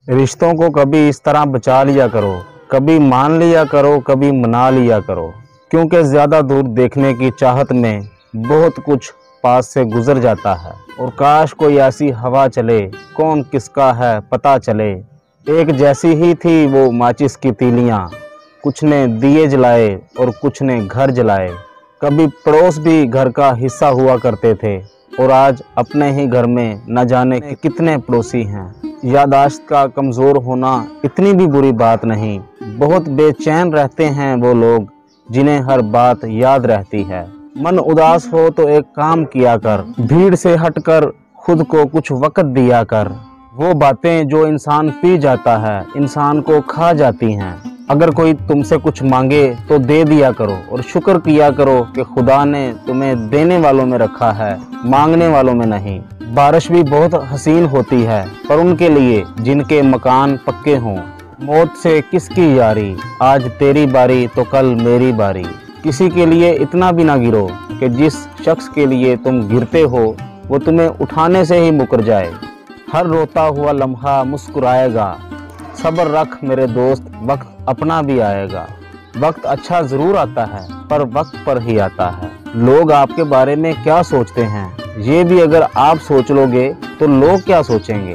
रिश्तों को कभी इस तरह बचा लिया करो, कभी मान लिया करो, कभी मना लिया करो, क्योंकि ज़्यादा दूर देखने की चाहत में बहुत कुछ पास से गुजर जाता है। और काश कोई ऐसी हवा चले, कौन किसका है पता चले। एक जैसी ही थी वो माचिस की तीलियाँ, कुछ ने दिए जलाए और कुछ ने घर जलाए। कभी पड़ोस भी घर का हिस्सा हुआ करते थे और आज अपने ही घर में न जाने कितने पड़ोसी हैं। याददाश्त का कमज़ोर होना इतनी भी बुरी बात नहीं। बहुत बेचैन रहते हैं वो लोग जिन्हें हर बात याद रहती है। मन उदास हो तो एक काम किया कर, भीड़ से हटकर खुद को कुछ वक्त दिया कर। वो बातें जो इंसान पी जाता है इंसान को खा जाती हैं। अगर कोई तुमसे कुछ मांगे तो दे दिया करो और शुक्र किया करो कि खुदा ने तुम्हें देने वालों में रखा है, मांगने वालों में नहीं। बारिश भी बहुत हसीन होती है पर उनके लिए जिनके मकान पक्के हों। मौत से किसकी यारी, आज तेरी बारी तो कल मेरी बारी। किसी के लिए इतना भी ना गिरो कि जिस शख्स के लिए तुम गिरते हो वो तुम्हें उठाने से ही मुकर जाए। हर रोता हुआ लम्हा मुस्कुराएगा, सब्र रख मेरे दोस्त, वक्त अपना भी आएगा। वक्त अच्छा ज़रूर आता है पर वक्त पर ही आता है। लोग आपके बारे में क्या सोचते हैं ये भी अगर आप सोच लोगे तो लोग क्या सोचेंगे।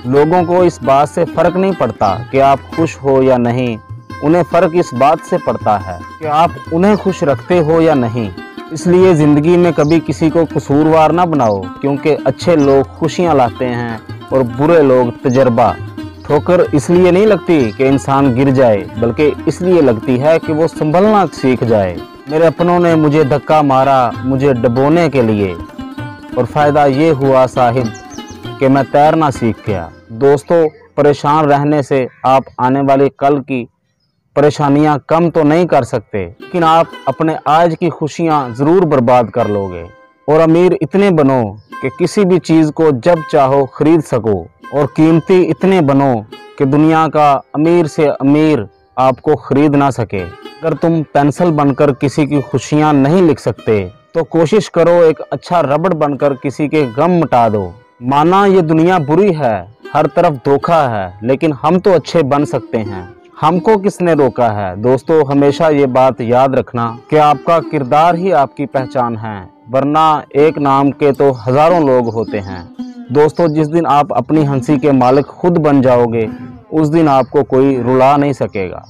लोगों को इस बात से फ़र्क नहीं पड़ता कि आप खुश हो या नहीं, उन्हें फ़र्क इस बात से पड़ता है कि आप उन्हें खुश रखते हो या नहीं। इसलिए ज़िंदगी में कभी किसी को कसूरवार ना बनाओ, क्योंकि अच्छे लोग खुशियाँ लाते हैं और बुरे लोग तजर्बा। ठोकर इसलिए नहीं लगती कि इंसान गिर जाए, बल्कि इसलिए लगती है कि वो संभलना सीख जाए। मेरे अपनों ने मुझे धक्का मारा मुझे डुबोने के लिए, और फ़ायदा ये हुआ साहिब कि मैं तैरना सीख गया। दोस्तों, परेशान रहने से आप आने वाली कल की परेशानियां कम तो नहीं कर सकते, लेकिन आप अपने आज की खुशियां ज़रूर बर्बाद कर लोगे। और अमीर इतने बनो कि किसी भी चीज़ को जब चाहो ख़रीद सको, और कीमती इतने बनो कि दुनिया का अमीर से अमीर आपको ख़रीद ना सके। अगर तुम पेंसिल बनकर किसी की खुशियां नहीं लिख सकते तो कोशिश करो एक अच्छा रबड़ बनकर किसी के गम मिटा दो। माना ये दुनिया बुरी है, हर तरफ धोखा है, लेकिन हम तो अच्छे बन सकते हैं। हमको किसने रोका है। दोस्तों, हमेशा ये बात याद रखना कि आपका किरदार ही आपकी पहचान है, वरना एक नाम के तो हज़ारों लोग होते हैं। दोस्तों, जिस दिन आप अपनी हंसी के मालिक खुद बन जाओगे उस दिन आपको कोई रुला नहीं सकेगा।